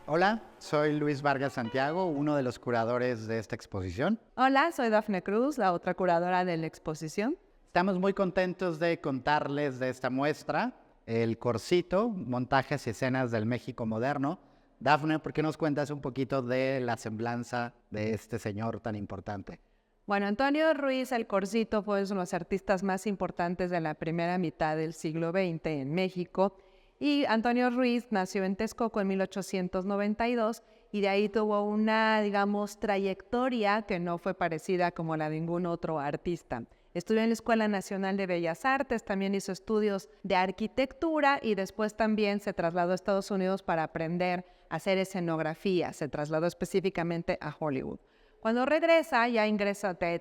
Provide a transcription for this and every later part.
Hola, soy Luis Vargas Santiago, uno de los curadores de esta exposición. Hola, soy Dafne Cruz, la otra curadora de la exposición. Estamos muy contentos de contarles de esta muestra, El Corsito, montajes y escenas del México moderno. Dafne, ¿por qué nos cuentas un poquito de la semblanza de este señor tan importante? Bueno, Antonio Ruiz el Corsito fue uno de los artistas más importantes de la primera mitad del siglo XX en México. Y Antonio Ruiz nació en Texcoco en 1892 y de ahí tuvo una, trayectoria que no fue parecida como la de ningún otro artista. Estudió en la Escuela Nacional de Bellas Artes, también hizo estudios de arquitectura y después también se trasladó a Estados Unidos para aprender a hacer escenografía. Se trasladó específicamente a Hollywood. Cuando regresa, ya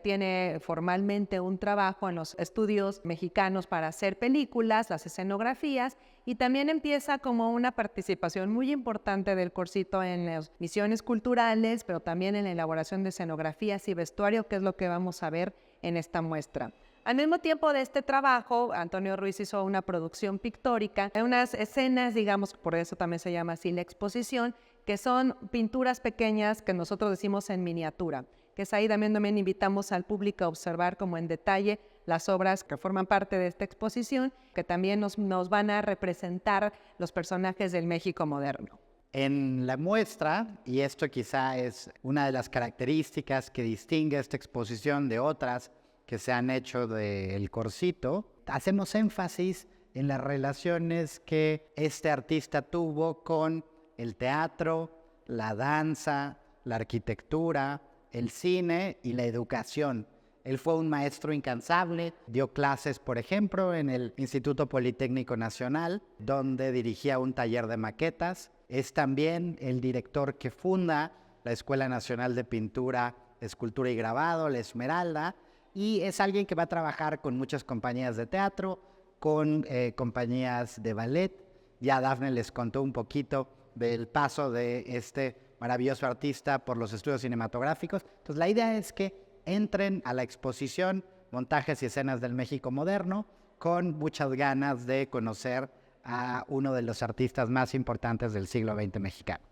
tiene formalmente un trabajo en los estudios mexicanos para hacer películas, las escenografías, y también empieza como una participación muy importante del Corsito en las misiones culturales, pero también en la elaboración de escenografías y vestuario, que es lo que vamos a ver en esta muestra. Al mismo tiempo de este trabajo, Antonio Ruiz hizo una producción pictórica, unas escenas, por eso también se llama así la exposición, que son pinturas pequeñas que nosotros decimos en miniatura, que es ahí también invitamos al público a observar como en detalle las obras que forman parte de esta exposición, que también nos van a representar los personajes del México moderno. En la muestra, y esto quizá es una de las características que distingue esta exposición de otras que se han hecho del Corsito, hacemos énfasis en las relaciones que este artista tuvo con el teatro, la danza, la arquitectura, el cine y la educación. Él fue un maestro incansable, dio clases, por ejemplo, en el Instituto Politécnico Nacional, donde dirigía un taller de maquetas. Es también el director que funda la Escuela Nacional de Pintura, Escultura y Grabado, la Esmeralda, y es alguien que va a trabajar con muchas compañías de teatro, con compañías de ballet. Ya Dafne les contó un poquito del paso de este maravilloso artista por los estudios cinematográficos. Entonces la idea es que entren a la exposición Montajes y Escenas del México Moderno con muchas ganas de conocer a uno de los artistas más importantes del siglo XX mexicano.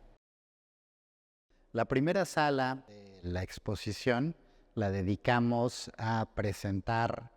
La primera sala de la exposición la dedicamos a presentar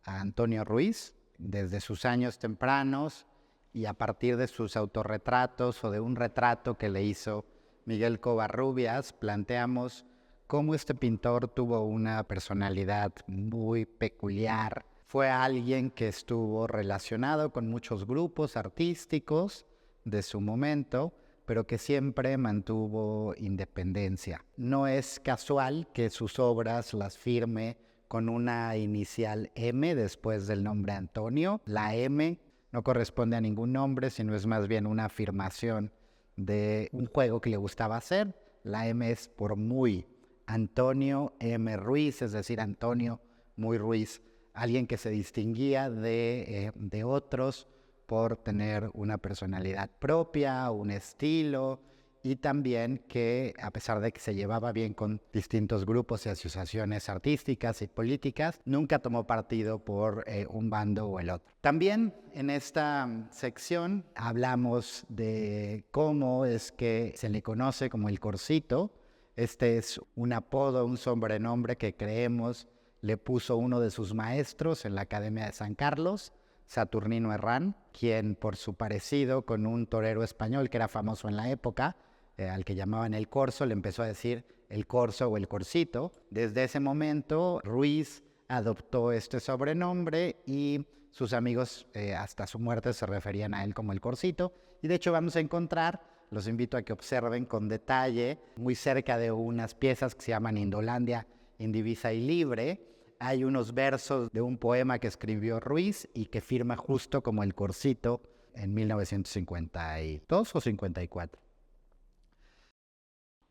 a Antonio Ruiz desde sus años tempranos y a partir de sus autorretratos o de un retrato que le hizo Miguel Covarrubias, planteamos cómo este pintor tuvo una personalidad muy peculiar. Fue alguien que estuvo relacionado con muchos grupos artísticos de su momento, pero que siempre mantuvo independencia. No es casual que sus obras las firme con una inicial M después del nombre Antonio. La M no corresponde a ningún nombre, sino es más bien una afirmación de un juego que le gustaba hacer. La M es por muy. Antonio M. Ruiz, es decir, Antonio Muy Ruiz, alguien que se distinguía de otros por tener una personalidad propia, un estilo, y también que, a pesar de que se llevaba bien con distintos grupos y asociaciones artísticas y políticas, nunca tomó partido por un bando o el otro. También en esta sección hablamos de cómo es que se le conoce como el Corsito. Este es un apodo, un sobrenombre que creemos le puso uno de sus maestros en la Academia de San Carlos, Saturnino Herrán, quien por su parecido con un torero español que era famoso en la época, al que llamaban el Corso, le empezó a decir el Corso o el Corsito. Desde ese momento, Ruiz adoptó este sobrenombre y sus amigos hasta su muerte se referían a él como el Corsito. Y de hecho vamos a encontrar, los invito a que observen con detalle, muy cerca de unas piezas que se llaman Indolandia, Indivisa y Libre, hay unos versos de un poema que escribió Ruiz y que firma justo como el Corsito en 1952 o 54.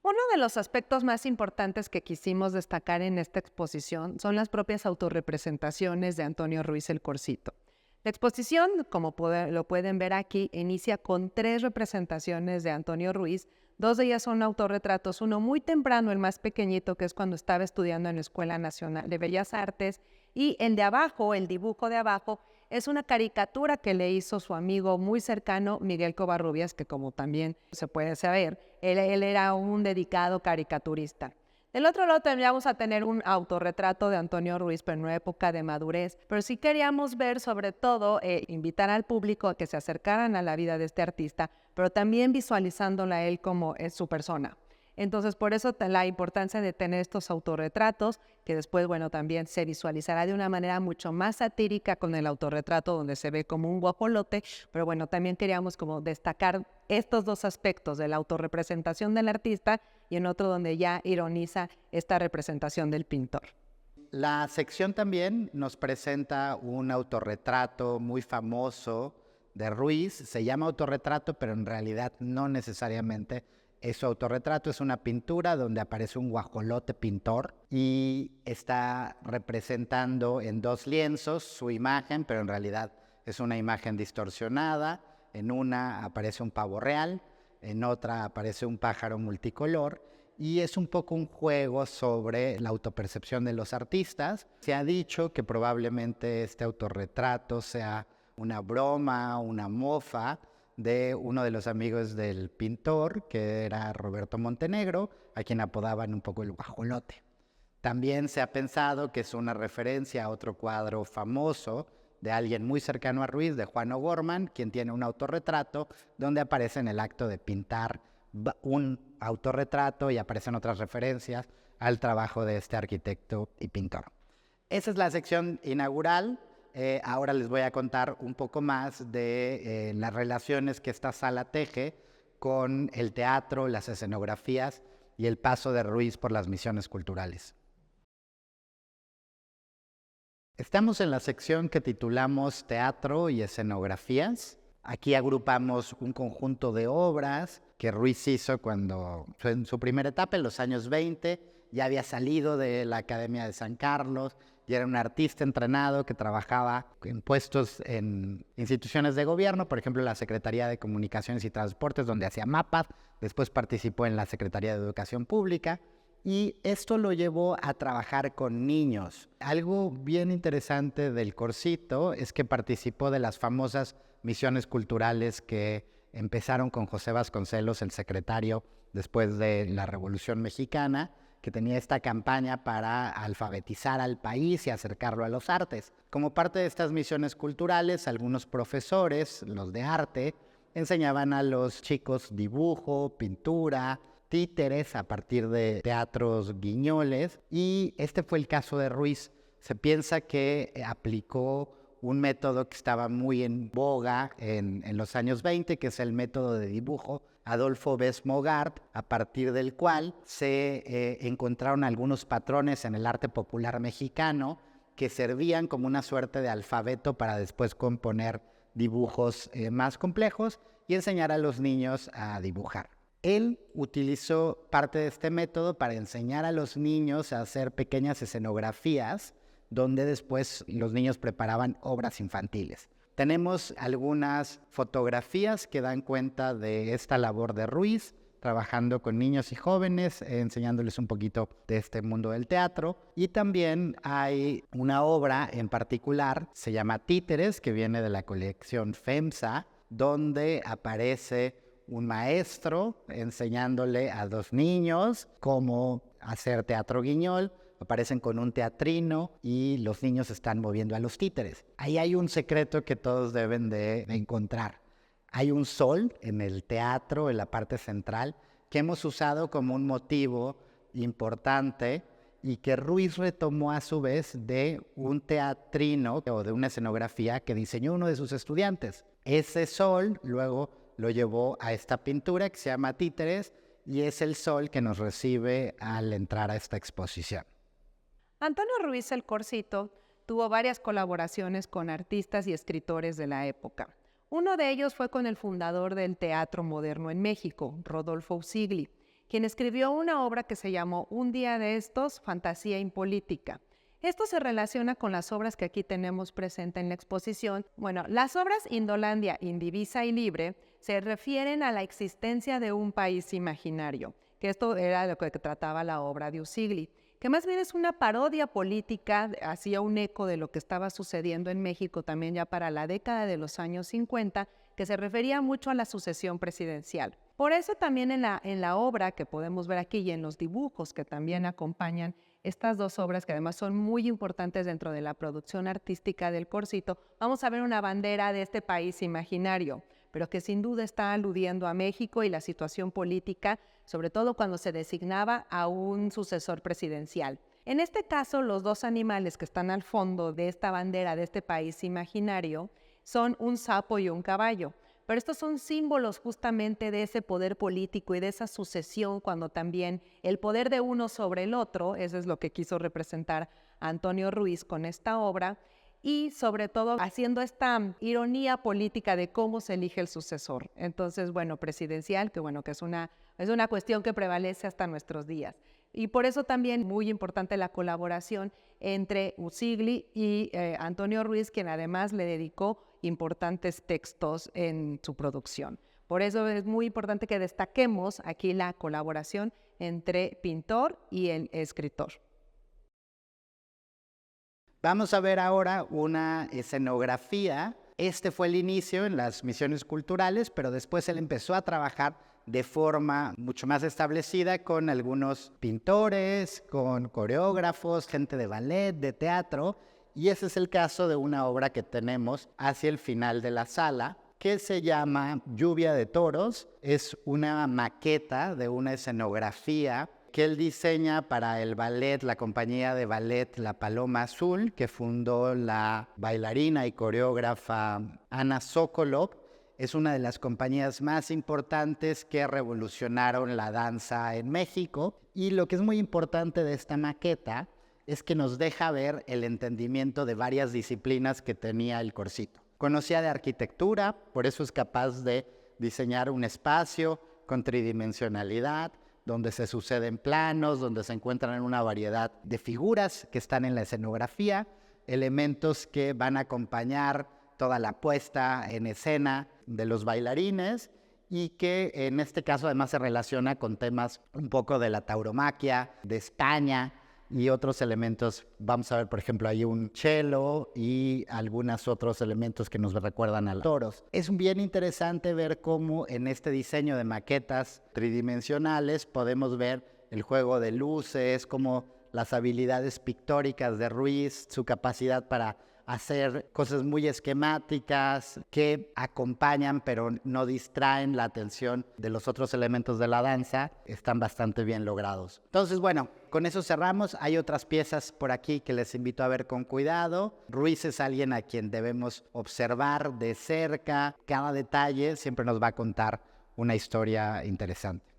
Uno de los aspectos más importantes que quisimos destacar en esta exposición son las propias autorrepresentaciones de Antonio Ruiz el Corsito. La exposición, como lo pueden ver aquí, inicia con 3 representaciones de Antonio Ruiz. 2 de ellas son autorretratos, uno muy temprano, el más pequeñito, que es cuando estaba estudiando en la Escuela Nacional de Bellas Artes, y el de abajo, el dibujo de abajo, es una caricatura que le hizo su amigo muy cercano, Miguel Covarrubias, que como también se puede saber, él era un dedicado caricaturista. Del otro lado tendríamos a tener un autorretrato de Antonio Ruiz, pero en una época de madurez. Pero sí queríamos ver, sobre todo, invitar al público a que se acercaran a la vida de este artista, pero también visualizándola a él como es su persona. Entonces, por eso la importancia de tener estos autorretratos, que después, bueno, también se visualizará de una manera mucho más satírica con el autorretrato, donde se ve como un guajolote, pero bueno, también queríamos como destacar estos dos aspectos de la autorrepresentación del artista y en otro donde ya ironiza esta representación del pintor. La sección también nos presenta un autorretrato muy famoso de Ruiz. Se llama autorretrato, pero en realidad no necesariamente es su autorretrato. Es una pintura donde aparece un guajolote pintor y está representando en dos lienzos su imagen, pero en realidad es una imagen distorsionada. En una aparece un pavo real, en otra aparece un pájaro multicolor. Y es un poco un juego sobre la autopercepción de los artistas. Se ha dicho que probablemente este autorretrato sea una broma, una mofa de uno de los amigos del pintor, que era Roberto Montenegro, a quien apodaban un poco el guajolote. También se ha pensado que es una referencia a otro cuadro famoso de alguien muy cercano a Ruiz, de Juan O'Gorman, quien tiene un autorretrato donde aparece en el acto de pintar un autorretrato y aparecen otras referencias al trabajo de este arquitecto y pintor. Esa es la sección inaugural. Ahora les voy a contar un poco más de las relaciones que esta sala teje con el teatro, las escenografías y el paso de Ruiz por las misiones culturales. Estamos en la sección que titulamos Teatro y Escenografías. Aquí agrupamos un conjunto de obras que Ruiz hizo cuando fue en su primera etapa, en los años 20, ya había salido de la Academia de San Carlos, y era un artista entrenado que trabajaba en puestos en instituciones de gobierno, por ejemplo, la Secretaría de Comunicaciones y Transportes, donde hacía mapas, después participó en la Secretaría de Educación Pública, y esto lo llevó a trabajar con niños. Algo bien interesante del Corsito es que participó de las famosas misiones culturales que empezaron con José Vasconcelos, el secretario, después de la Revolución Mexicana, que tenía esta campaña para alfabetizar al país y acercarlo a los artes. Como parte de estas misiones culturales, algunos profesores, los de arte, enseñaban a los chicos dibujo, pintura, títeres a partir de teatros guiñoles, y este fue el caso de Ruiz. Se piensa que aplicó un método que estaba muy en boga en los años 20, que es el método de dibujo Adolfo Bess-Mogart, a partir del cual se encontraron algunos patrones en el arte popular mexicano que servían como una suerte de alfabeto para después componer dibujos más complejos y enseñar a los niños a dibujar. Él utilizó parte de este método para enseñar a los niños a hacer pequeñas escenografías donde después los niños preparaban obras infantiles. Tenemos algunas fotografías que dan cuenta de esta labor de Ruiz, trabajando con niños y jóvenes, enseñándoles un poquito de este mundo del teatro. Y también hay una obra en particular, se llama Títeres, que viene de la colección FEMSA, donde aparece un maestro enseñándole a dos niños cómo hacer teatro guiñol. Aparecen con un teatrino y los niños están moviendo a los títeres. Ahí hay un secreto que todos deben de encontrar. Hay un sol en el teatro, en la parte central, que hemos usado como un motivo importante y que Ruiz retomó a su vez de un teatrino o de una escenografía que diseñó uno de sus estudiantes. Ese sol luego lo llevó a esta pintura que se llama Títeres y es el sol que nos recibe al entrar a esta exposición. Antonio Ruiz el Corsito tuvo varias colaboraciones con artistas y escritores de la época. Uno de ellos fue con el fundador del teatro moderno en México, Rodolfo Usigli, quien escribió una obra que se llamó Un día de estos, fantasía impolítica. Esto se relaciona con las obras que aquí tenemos presente en la exposición. Bueno, las obras Indolandia, Indivisa y Libre se refieren a la existencia de un país imaginario, que esto era de lo que trataba la obra de Usigli. que más bien es una parodia política, hacía un eco de lo que estaba sucediendo en México también ya para la década de los años 50, que se refería mucho a la sucesión presidencial. Por eso también en la obra que podemos ver aquí y en los dibujos que también acompañan estas dos obras, que además son muy importantes dentro de la producción artística del Corcito, vamos a ver una bandera de este país imaginario, pero que sin duda está aludiendo a México y la situación política, sobre todo cuando se designaba a un sucesor presidencial. En este caso, los dos animales que están al fondo de esta bandera de este país imaginario son un sapo y un caballo. Pero estos son símbolos justamente de ese poder político y de esa sucesión, cuando también el poder de uno sobre el otro, eso es lo que quiso representar Antonio Ruiz con esta obra, y sobre todo haciendo esta ironía política de cómo se elige el sucesor. Entonces, bueno, presidencial, que es una cuestión que prevalece hasta nuestros días. Y por eso también muy importante la colaboración entre Usigli y Antonio Ruiz, quien además le dedicó importantes textos en su producción. Por eso es muy importante que destaquemos aquí la colaboración entre pintor y el escritor. Vamos a ver ahora una escenografía. Este fue el inicio en las misiones culturales, pero después él empezó a trabajar de forma mucho más establecida con algunos pintores, con coreógrafos, gente de ballet, de teatro, y ese es el caso de una obra que tenemos hacia el final de la sala, que se llama Lluvia de Toros. Es una maqueta de una escenografía que él diseña para el ballet, la compañía de ballet La Paloma Azul, que fundó la bailarina y coreógrafa Ana Sokolov. Es una de las compañías más importantes que revolucionaron la danza en México. Y lo que es muy importante de esta maqueta es que nos deja ver el entendimiento de varias disciplinas que tenía el Corcito. Conocía de arquitectura, por eso es capaz de diseñar un espacio con tridimensionalidad, donde se suceden planos, donde se encuentran una variedad de figuras que están en la escenografía, elementos que van a acompañar toda la puesta en escena de los bailarines y que en este caso además se relaciona con temas un poco de la tauromaquia, de España y otros elementos. Vamos a ver, por ejemplo, hay un cello y algunos otros elementos que nos recuerdan a los toros. Es bien interesante ver cómo en este diseño de maquetas tridimensionales podemos ver el juego de luces, cómo las habilidades pictóricas de Ruiz, su capacidad para hacer cosas muy esquemáticas que acompañan pero no distraen la atención de los otros elementos de la danza, están bastante bien logrados. Entonces, bueno, con eso cerramos. Hay otras piezas por aquí que les invito a ver con cuidado. Ruiz es alguien a quien debemos observar de cerca. Cada detalle siempre nos va a contar una historia interesante.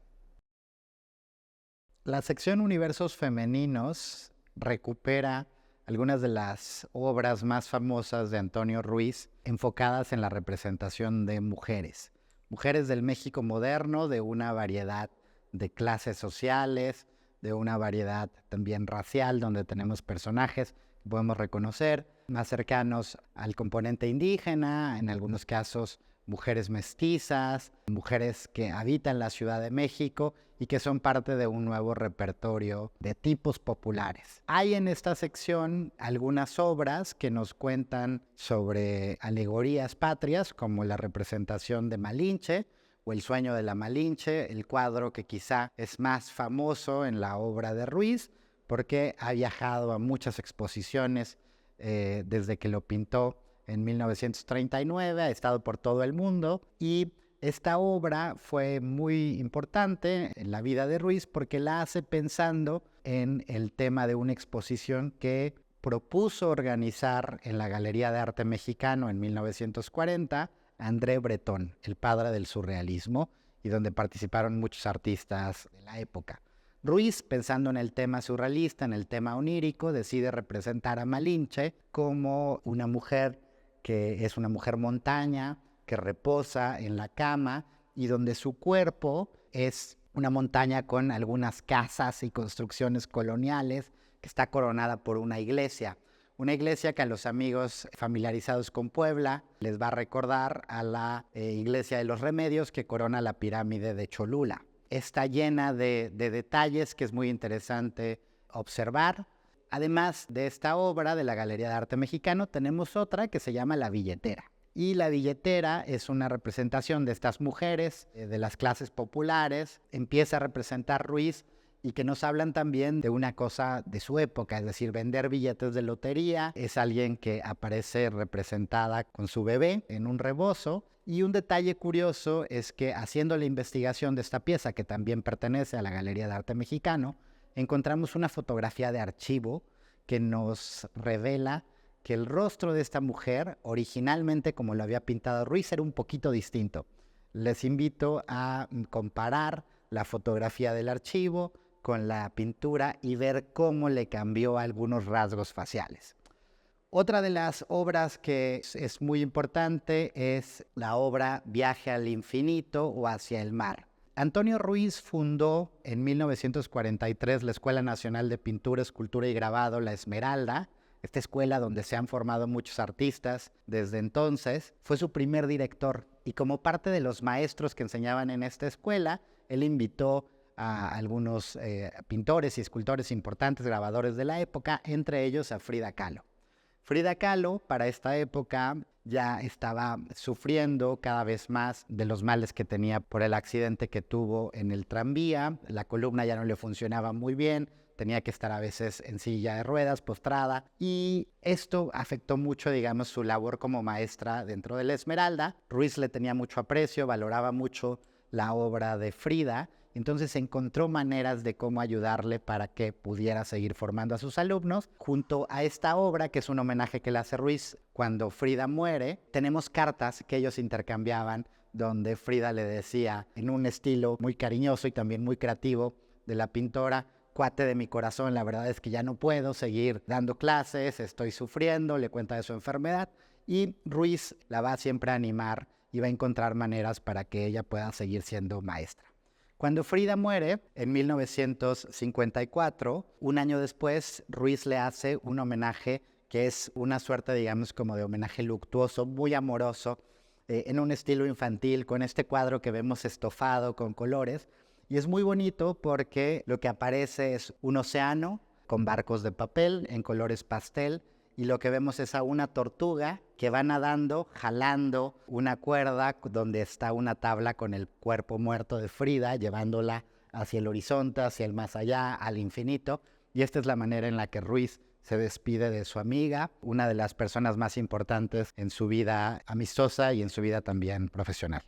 La sección Universos Femeninos recupera algunas de las obras más famosas de Antonio Ruiz enfocadas en la representación de mujeres. Mujeres del México moderno, de una variedad de clases sociales, de una variedad también racial, donde tenemos personajes que podemos reconocer, más cercanos al componente indígena, en algunos casos mujeres mestizas, mujeres que habitan la Ciudad de México y que son parte de un nuevo repertorio de tipos populares. Hay en esta sección algunas obras que nos cuentan sobre alegorías patrias, como la representación de Malinche o El sueño de la Malinche, el cuadro que quizá es más famoso en la obra de Ruiz, porque ha viajado a muchas exposiciones desde que lo pintó en 1939, ha estado por todo el mundo y esta obra fue muy importante en la vida de Ruiz porque la hace pensando en el tema de una exposición que propuso organizar en la Galería de Arte Mexicano en 1940 André Breton, el padre del surrealismo, y donde participaron muchos artistas de la época. Ruiz, pensando en el tema surrealista, en el tema onírico, decide representar a Malinche como una mujer que es una mujer montaña, que reposa en la cama y donde su cuerpo es una montaña con algunas casas y construcciones coloniales que está coronada por una iglesia que a los amigos familiarizados con Puebla les va a recordar a la iglesia de los Remedios que corona la pirámide de Cholula. Está llena de detalles que es muy interesante observar. Además de esta obra de la Galería de Arte Mexicano, tenemos otra que se llama La Billetera. Y La Billetera es una representación de estas mujeres, de las clases populares. Empieza a representar Ruiz y que nos hablan también de una cosa de su época, es decir, vender billetes de lotería. Es alguien que aparece representada con su bebé en un rebozo. Y un detalle curioso es que haciendo la investigación de esta pieza, que también pertenece a la Galería de Arte Mexicano, encontramos una fotografía de archivo que nos revela que el rostro de esta mujer, originalmente como lo había pintado Ruiz, era un poquito distinto. Les invito a comparar la fotografía del archivo con la pintura y ver cómo le cambió algunos rasgos faciales. Otra de las obras que es muy importante es la obra Viaje al Infinito o Hacia el Mar. Antonio Ruiz fundó en 1943 la Escuela Nacional de Pintura, Escultura y Grabado, La Esmeralda, esta escuela donde se han formado muchos artistas desde entonces. Fue su primer director y como parte de los maestros que enseñaban en esta escuela, él invitó a algunos pintores y escultores importantes, grabadores de la época, entre ellos a Frida Kahlo. Frida Kahlo, para esta época, ya estaba sufriendo cada vez más de los males que tenía por el accidente que tuvo en el tranvía. La columna ya no le funcionaba muy bien, tenía que estar a veces en silla de ruedas, postrada, y esto afectó mucho, digamos, su labor como maestra dentro de la Esmeralda. Ruiz le tenía mucho aprecio, valoraba mucho la obra de Frida, entonces encontró maneras de cómo ayudarle para que pudiera seguir formando a sus alumnos. Junto a esta obra, que es un homenaje que le hace Ruiz cuando Frida muere, tenemos cartas que ellos intercambiaban donde Frida le decía, en un estilo muy cariñoso y también muy creativo de la pintora: cuate de mi corazón, la verdad es que ya no puedo seguir dando clases, estoy sufriendo, le cuenta de su enfermedad, y Ruiz la va siempre a animar y va a encontrar maneras para que ella pueda seguir siendo maestra. Cuando Frida muere, en 1954, un año después, Ruiz le hace un homenaje que es una suerte, digamos, como de homenaje luctuoso, muy amoroso, en un estilo infantil, con este cuadro que vemos estofado con colores. Y es muy bonito porque lo que aparece es un océano con barcos de papel en colores pastel, y lo que vemos es a una tortuga que va nadando, jalando una cuerda donde está una tabla con el cuerpo muerto de Frida, llevándola hacia el horizonte, hacia el más allá, al infinito. Y esta es la manera en la que Ruiz se despide de su amiga, una de las personas más importantes en su vida amistosa y en su vida también profesional.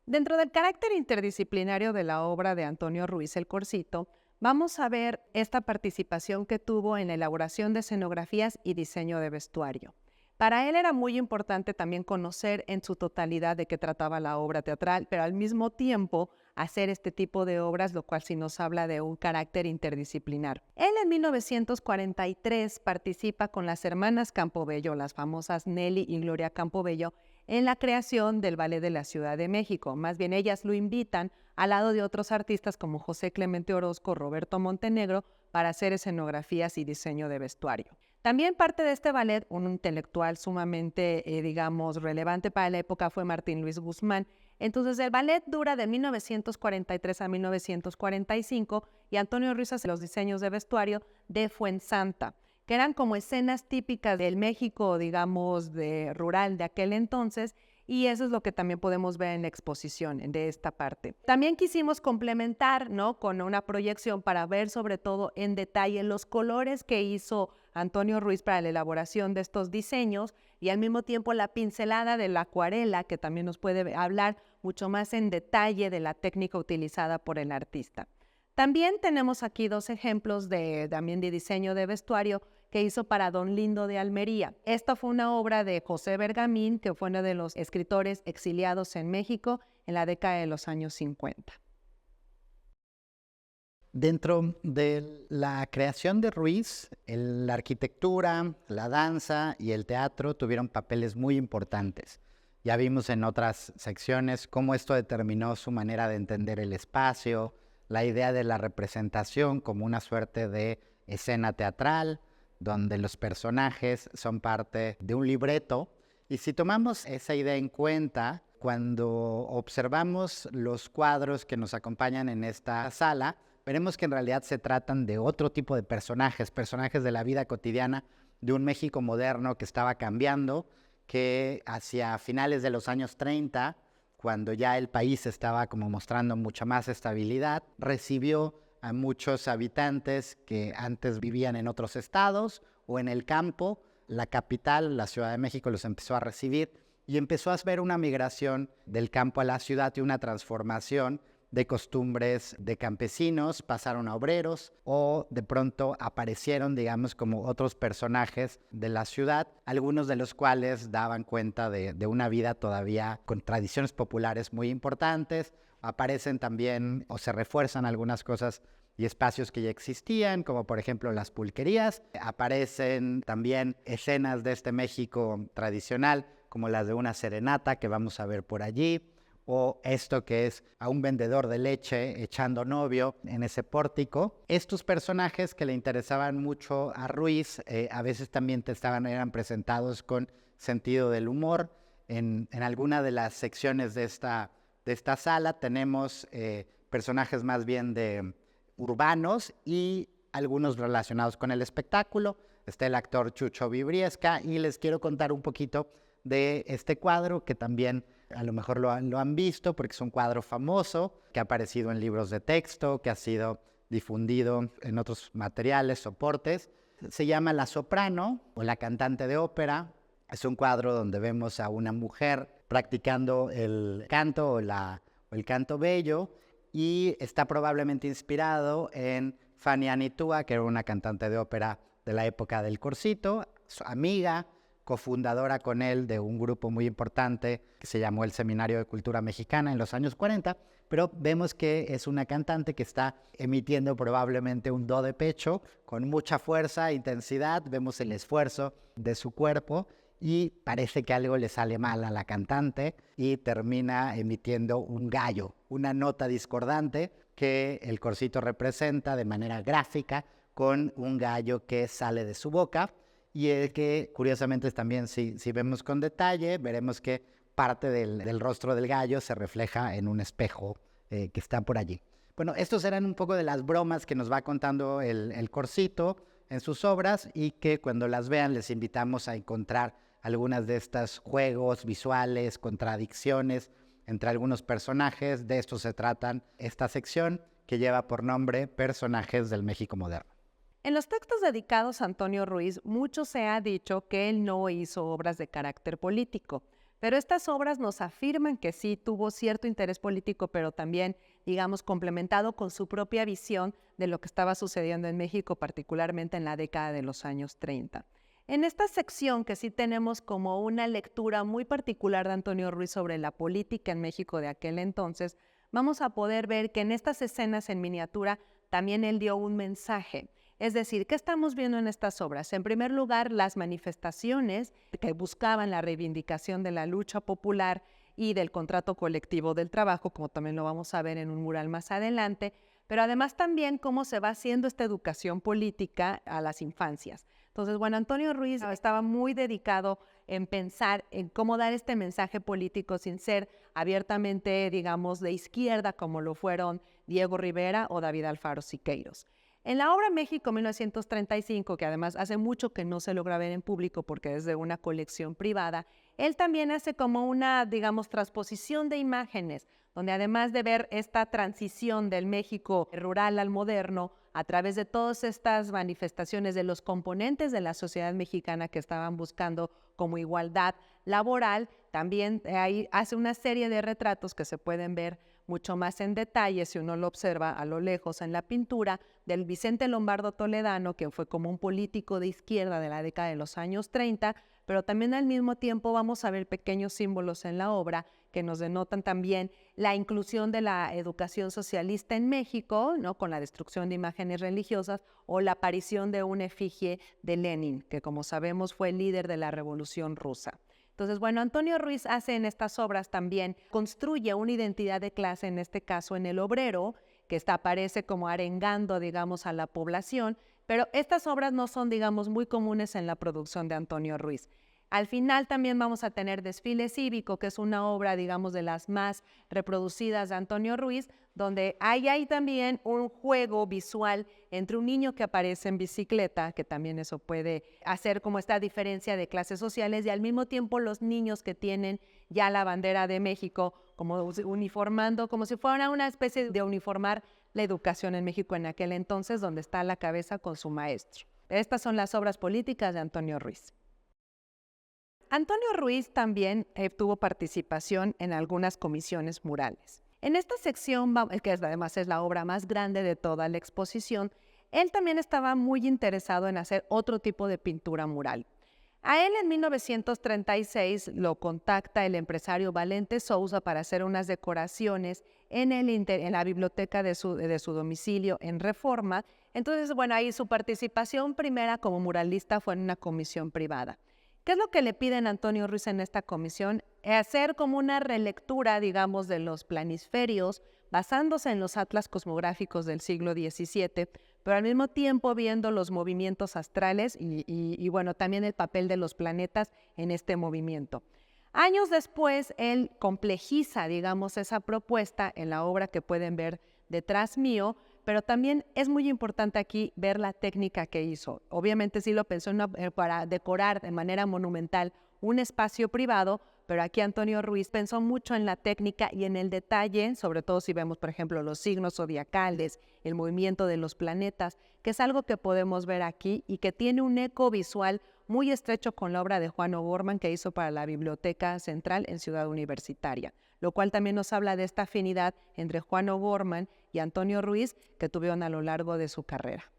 Dentro del carácter interdisciplinario de la obra de Antonio Ruiz el Corcito, vamos a ver esta participación que tuvo en la elaboración de escenografías y diseño de vestuario. Para él era muy importante también conocer en su totalidad de qué trataba la obra teatral, pero al mismo tiempo hacer este tipo de obras, lo cual sí nos habla de un carácter interdisciplinar. Él en 1943 participa con las hermanas Campobello, las famosas Nelly y Gloria Campobello, en la creación del Ballet de la Ciudad de México. Más bien ellas lo invitan al lado de otros artistas como José Clemente Orozco, Roberto Montenegro, para hacer escenografías y diseño de vestuario. También parte de este ballet, un intelectual sumamente, digamos, relevante para la época fue Martín Luis Guzmán. Entonces el ballet dura de 1943 a 1945 y Antonio Ruiz hace los diseños de vestuario de Fuensanta, que eran como escenas típicas del México, digamos, rural de aquel entonces, y eso es lo que también podemos ver en la exposición de esta parte. También quisimos complementar, ¿no?, con una proyección para ver sobre todo en detalle los colores que hizo Antonio Ruiz para la elaboración de estos diseños y al mismo tiempo la pincelada de la acuarela, que también nos puede hablar mucho más en detalle de la técnica utilizada por el artista. También tenemos aquí dos ejemplos también de diseño de vestuario que hizo para Don Lindo de Almería. Esta fue una obra de José Bergamín, que fue uno de los escritores exiliados en México en la década de los años 50. Dentro de la creación de Ruiz, la arquitectura, la danza y el teatro tuvieron papeles muy importantes. Ya vimos en otras secciones cómo esto determinó su manera de entender el espacio, la idea de la representación como una suerte de escena teatral, donde los personajes son parte de un libreto. Y si tomamos esa idea en cuenta, cuando observamos los cuadros que nos acompañan en esta sala, veremos que en realidad se tratan de otro tipo de personajes de la vida cotidiana de un México moderno que estaba cambiando, que hacia finales de los años 30, cuando ya el país estaba como mostrando mucha más estabilidad, recibió a muchos habitantes que antes vivían en otros estados o en el campo. La capital, la Ciudad de México, los empezó a recibir y empezó a ver una migración del campo a la ciudad y una transformación de costumbres de campesinos, pasaron a obreros o de pronto aparecieron, digamos, como otros personajes de la ciudad, algunos de los cuales daban cuenta de una vida todavía con tradiciones populares muy importantes. Aparecen también o se refuerzan algunas cosas y espacios que ya existían, como por ejemplo las pulquerías. Aparecen también escenas de este México tradicional, como las de una serenata que vamos a ver por allí, o esto que es a un vendedor de leche echando novio en ese pórtico. Estos personajes que le interesaban mucho a Ruiz, a veces también eran presentados con sentido del humor. En alguna de las secciones de esta sala tenemos personajes más bien de urbanos y algunos relacionados con el espectáculo. Está el actor Chucho Vibriesca y les quiero contar un poquito de este cuadro que también a lo mejor lo han visto porque es un cuadro famoso que ha aparecido en libros de texto, que ha sido difundido en otros materiales, soportes. Se llama La Soprano o La Cantante de Ópera. Es un cuadro donde vemos a una mujer practicando el canto o el canto bello y está probablemente inspirado en Fanny Anitua, que era una cantante de ópera de la época del Corcito, su amiga, cofundadora con él de un grupo muy importante que se llamó el Seminario de Cultura Mexicana en los años 40, pero vemos que es una cantante que está emitiendo probablemente un do de pecho con mucha fuerza, intensidad, vemos el esfuerzo de su cuerpo y parece que algo le sale mal a la cantante y termina emitiendo un gallo, una nota discordante que el Corcito representa de manera gráfica con un gallo que sale de su boca. Y el que, curiosamente, también si vemos con detalle, veremos que parte del rostro del gallo se refleja en un espejo que está por allí. Bueno, estos eran un poco de las bromas que nos va contando el Corcito en sus obras y que cuando las vean les invitamos a encontrar algunas de estos juegos visuales, contradicciones entre algunos personajes. De esto se tratan esta sección que lleva por nombre Personajes del México Moderno. En los textos dedicados a Antonio Ruiz, mucho se ha dicho que él no hizo obras de carácter político, pero estas obras nos afirman que sí tuvo cierto interés político, pero también, digamos, complementado con su propia visión de lo que estaba sucediendo en México, particularmente en la década de los años 30. En esta sección que sí tenemos como una lectura muy particular de Antonio Ruiz sobre la política en México de aquel entonces, vamos a poder ver que en estas escenas en miniatura también él dio un mensaje. Es decir, ¿qué estamos viendo en estas obras? En primer lugar, las manifestaciones que buscaban la reivindicación de la lucha popular y del contrato colectivo del trabajo, como también lo vamos a ver en un mural más adelante, pero además también cómo se va haciendo esta educación política a las infancias. Entonces, bueno, Antonio Ruiz estaba muy dedicado en pensar en cómo dar este mensaje político sin ser abiertamente, digamos, de izquierda, como lo fueron Diego Rivera o David Alfaro Siqueiros. En la obra México 1935, que además hace mucho que no se logra ver en público porque es de una colección privada, él también hace como una, digamos, transposición de imágenes, donde además de ver esta transición del México rural al moderno, a través de todas estas manifestaciones de los componentes de la sociedad mexicana que estaban buscando como igualdad laboral, también ahí hace una serie de retratos que se pueden ver mucho más en detalle si uno lo observa a lo lejos en la pintura del Vicente Lombardo Toledano, que fue como un político de izquierda de la década de los años 30, pero también al mismo tiempo vamos a ver pequeños símbolos en la obra que nos denotan también la inclusión de la educación socialista en México, ¿no?, con la destrucción de imágenes religiosas o la aparición de una efigie de Lenin, que como sabemos fue el líder de la Revolución Rusa. Entonces, bueno, Antonio Ruiz hace en estas obras también, construye una identidad de clase, en este caso en el obrero, que aparece como arengando, digamos, a la población, pero estas obras no son, digamos, muy comunes en la producción de Antonio Ruiz. Al final también vamos a tener Desfile Cívico, que es una obra, digamos, de las más reproducidas de Antonio Ruiz, donde hay también un juego visual entre un niño que aparece en bicicleta, que también eso puede hacer como esta diferencia de clases sociales, y al mismo tiempo los niños que tienen ya la bandera de México como uniformando, como si fuera una especie de uniformar la educación en México en aquel entonces, donde está a la cabeza con su maestro. Estas son las obras políticas de Antonio Ruiz. Antonio Ruiz también tuvo participación en algunas comisiones murales. En esta sección, que además es la obra más grande de toda la exposición, él también estaba muy interesado en hacer otro tipo de pintura mural. A él en 1936 lo contacta el empresario Valente Sousa para hacer unas decoraciones en la biblioteca de su domicilio en Reforma. Entonces, bueno, ahí su participación primera como muralista fue en una comisión privada. ¿Qué es lo que le piden a Antonio Ruiz en esta comisión? Hacer como una relectura, digamos, de los planisferios, basándose en los atlas cosmográficos del siglo XVII, pero al mismo tiempo viendo los movimientos astrales y bueno, también el papel de los planetas en este movimiento. Años después, él complejiza, digamos, esa propuesta en la obra que pueden ver detrás mío, pero también es muy importante aquí ver la técnica que hizo. Obviamente sí lo pensó para decorar de manera monumental un espacio privado, pero aquí Antonio Ruiz pensó mucho en la técnica y en el detalle, sobre todo si vemos, por ejemplo, los signos zodiacales, el movimiento de los planetas, que es algo que podemos ver aquí y que tiene un eco visual muy estrecho con la obra de Juan O'Gorman que hizo para la Biblioteca Central en Ciudad Universitaria, lo cual también nos habla de esta afinidad entre Juan O'Gorman y Antonio Ruiz que tuvieron a lo largo de su carrera.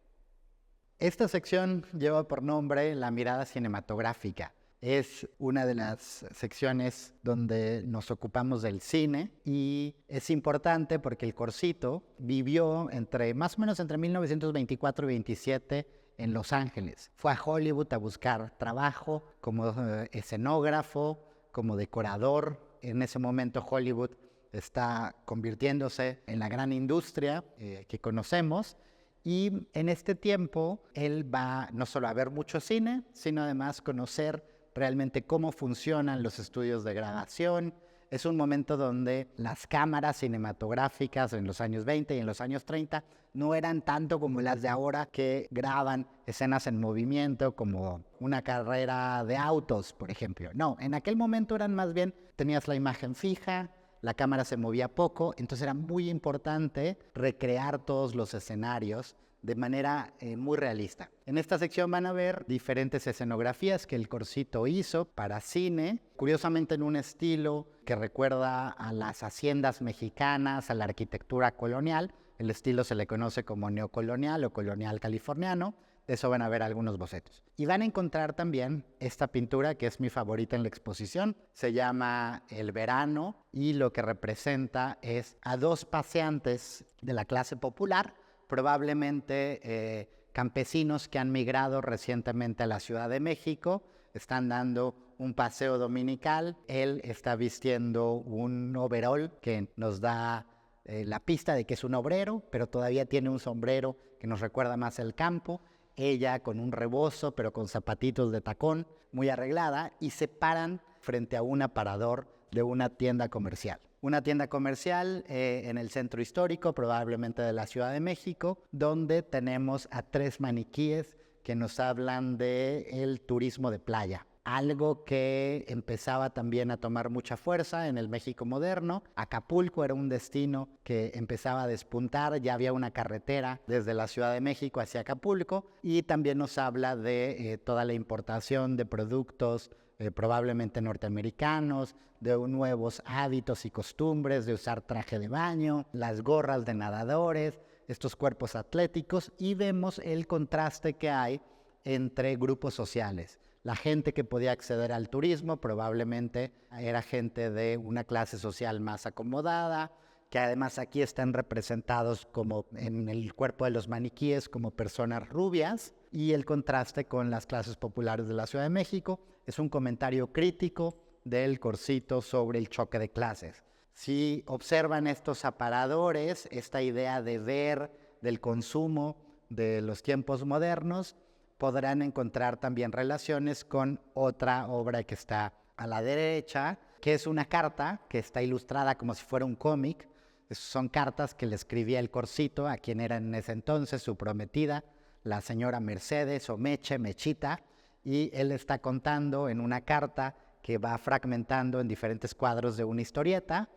Esta sección lleva por nombre La mirada cinematográfica. Es una de las secciones donde nos ocupamos del cine y es importante porque el Corsito vivió más o menos entre 1924 y 27 en Los Ángeles. Fue a Hollywood a buscar trabajo como escenógrafo, como decorador. En ese momento Hollywood está convirtiéndose en la gran industria que conocemos. Y en este tiempo él va no solo a ver mucho cine, sino además conocer realmente cómo funcionan los estudios de grabación. Es un momento donde las cámaras cinematográficas en los años 20 y en los años 30 no eran tanto como las de ahora que graban escenas en movimiento como una carrera de autos, por ejemplo. No, en aquel momento eran más bien, tenías la imagen fija, la cámara se movía poco, entonces era muy importante recrear todos los escenarios de manera muy realista. En esta sección van a ver diferentes escenografías que el Corsito hizo para cine, curiosamente en un estilo que recuerda a las haciendas mexicanas, a la arquitectura colonial. El estilo se le conoce como neocolonial o colonial californiano. De eso van a ver algunos bocetos. Y van a encontrar también esta pintura que es mi favorita en la exposición. Se llama El Verano y lo que representa es a dos paseantes de la clase popular, probablemente campesinos que han migrado recientemente a la Ciudad de México, están dando un paseo dominical. Él está vistiendo un overol que nos da la pista de que es un obrero, pero todavía tiene un sombrero que nos recuerda más el campo. Ella con un rebozo, pero con zapatitos de tacón, muy arreglada, y se paran frente a un aparador de una tienda comercial. Una tienda comercial en el centro histórico, probablemente de la Ciudad de México, donde tenemos a tres maniquíes que nos hablan del turismo de playa. Algo que empezaba también a tomar mucha fuerza en el México moderno. Acapulco era un destino que empezaba a despuntar, ya había una carretera desde la Ciudad de México hacia Acapulco, y también nos habla de toda la importación de productos probablemente norteamericanos, de nuevos hábitos y costumbres, de usar traje de baño, las gorras de nadadores, estos cuerpos atléticos, y vemos el contraste que hay entre grupos sociales. La gente que podía acceder al turismo probablemente era gente de una clase social más acomodada, que además aquí están representados como en el cuerpo de los maniquíes como personas rubias, y el contraste con las clases populares de la Ciudad de México. Es un comentario crítico del Corsito sobre el choque de clases. Si observan estos aparadores, esta idea de ver, del consumo de los tiempos modernos, podrán encontrar también relaciones con otra obra que está a la derecha, que es una carta que está ilustrada como si fuera un cómic. Son cartas que le escribía el Corsito a quien era en ese entonces su prometida, la señora Mercedes o Mechita, y él está contando en una carta que va fragmentando en diferentes cuadros de una historieta,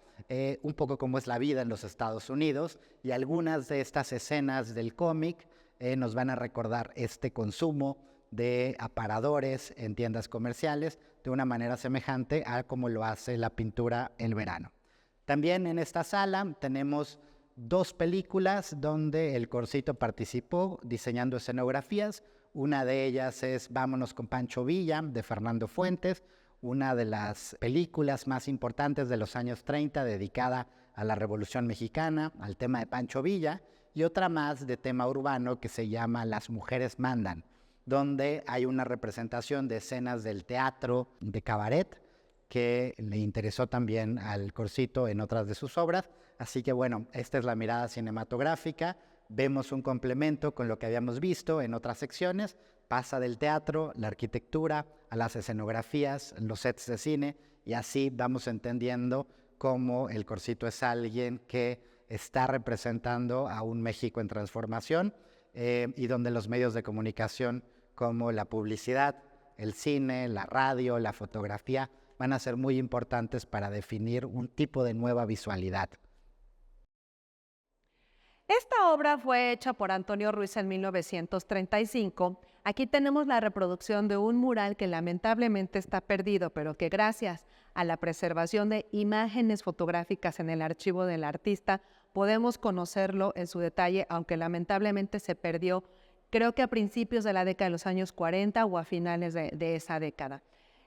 un poco como es la vida en los Estados Unidos, y algunas de estas escenas del cómic nos van a recordar este consumo de aparadores en tiendas comerciales de una manera semejante a como lo hace la pintura El Verano. También en esta sala tenemos 2 películas donde el Corsito participó diseñando escenografías. Una de ellas es Vámonos con Pancho Villa, de Fernando Fuentes, una de las películas más importantes de los años 30 dedicada a la Revolución Mexicana, al tema de Pancho Villa, y otra más de tema urbano que se llama Las Mujeres Mandan, donde hay una representación de escenas del teatro de cabaret que le interesó también al Corsito en otras de sus obras. Así que bueno, esta es la mirada cinematográfica. Vemos un complemento con lo que habíamos visto en otras secciones. Pasa del teatro, la arquitectura, a las escenografías, los sets de cine, y así vamos entendiendo cómo el Corsito es alguien que está representando a un México en transformación, y donde los medios de comunicación como la publicidad, el cine, la radio, la fotografía van a ser muy importantes para definir un tipo de nueva visualidad. Esta obra fue hecha por Antonio Ruiz en 1935. Aquí tenemos la reproducción de un mural que lamentablemente está perdido, pero que gracias a la preservación de imágenes fotográficas en el archivo del artista podemos conocerlo en su detalle, aunque lamentablemente se perdió, creo que a principios de la década de los años 40 o a finales de esa década.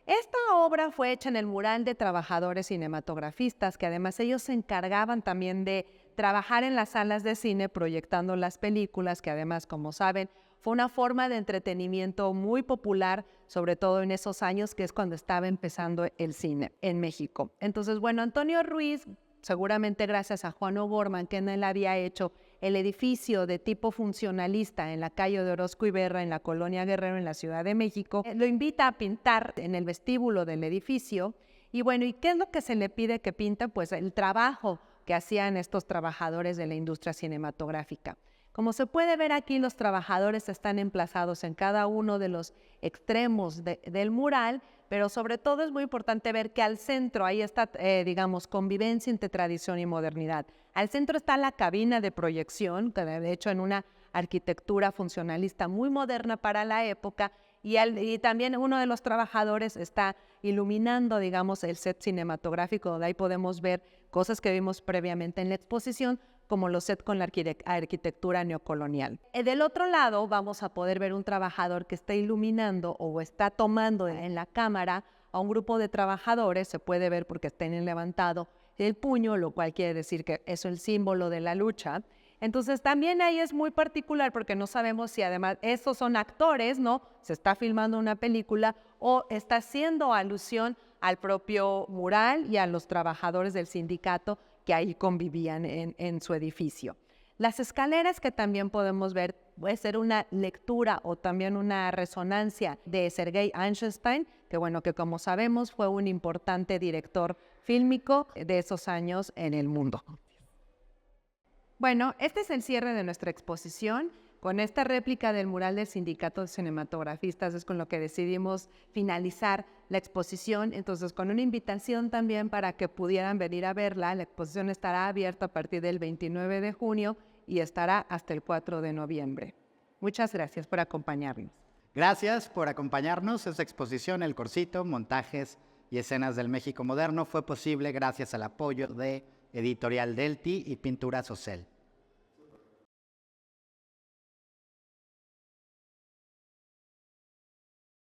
Esta obra fue hecha en el mural de trabajadores cinematografistas, que además ellos se encargaban también de trabajar en las salas de cine proyectando las películas, que además, como saben, fue una forma de entretenimiento muy popular, sobre todo en esos años, que es cuando estaba empezando el cine en México. Entonces, bueno, Antonio Ruiz, seguramente gracias a Juan O'Gorman, que él había hecho el edificio de tipo funcionalista en la calle de Orozco y Berra, en la Colonia Guerrero, en la Ciudad de México, lo invita a pintar en el vestíbulo del edificio. Y bueno, ¿y qué es lo que se le pide que pinte? Pues el trabajo que hacían estos trabajadores de la industria cinematográfica. Como se puede ver aquí, los trabajadores están emplazados en cada uno de los extremos del mural, pero sobre todo es muy importante ver que al centro, ahí está, digamos, convivencia entre tradición y modernidad. Al centro está la cabina de proyección, que de hecho en una arquitectura funcionalista muy moderna para la época, y también uno de los trabajadores está iluminando, digamos, el set cinematográfico, donde ahí podemos ver cosas que vimos previamente en la exposición, como los sets con la arquitectura neocolonial. Del otro lado vamos a poder ver un trabajador que está iluminando o está tomando en la cámara a un grupo de trabajadores, se puede ver porque tienen levantado el puño, lo cual quiere decir que es el símbolo de la lucha. Entonces también ahí es muy particular porque no sabemos si además esos son actores, ¿no? Se está filmando una película o está haciendo alusión al propio mural y a los trabajadores del sindicato que ahí convivían en su edificio. Las escaleras que también podemos ver puede ser una lectura o también una resonancia de Sergei Eisenstein, que bueno, que como sabemos fue un importante director fílmico de esos años en el mundo. Bueno, este es el cierre de nuestra exposición. Con esta réplica del mural del Sindicato de Cinematografistas es con lo que decidimos finalizar la exposición. Entonces, con una invitación también para que pudieran venir a verla. La exposición estará abierta a partir del 29 de junio y estará hasta el 4 de noviembre. Muchas gracias por acompañarnos. Gracias por acompañarnos. Esta exposición, El Corsito, montajes y escenas del México moderno, fue posible gracias al apoyo de Editorial Delti y Pinturas Ocel.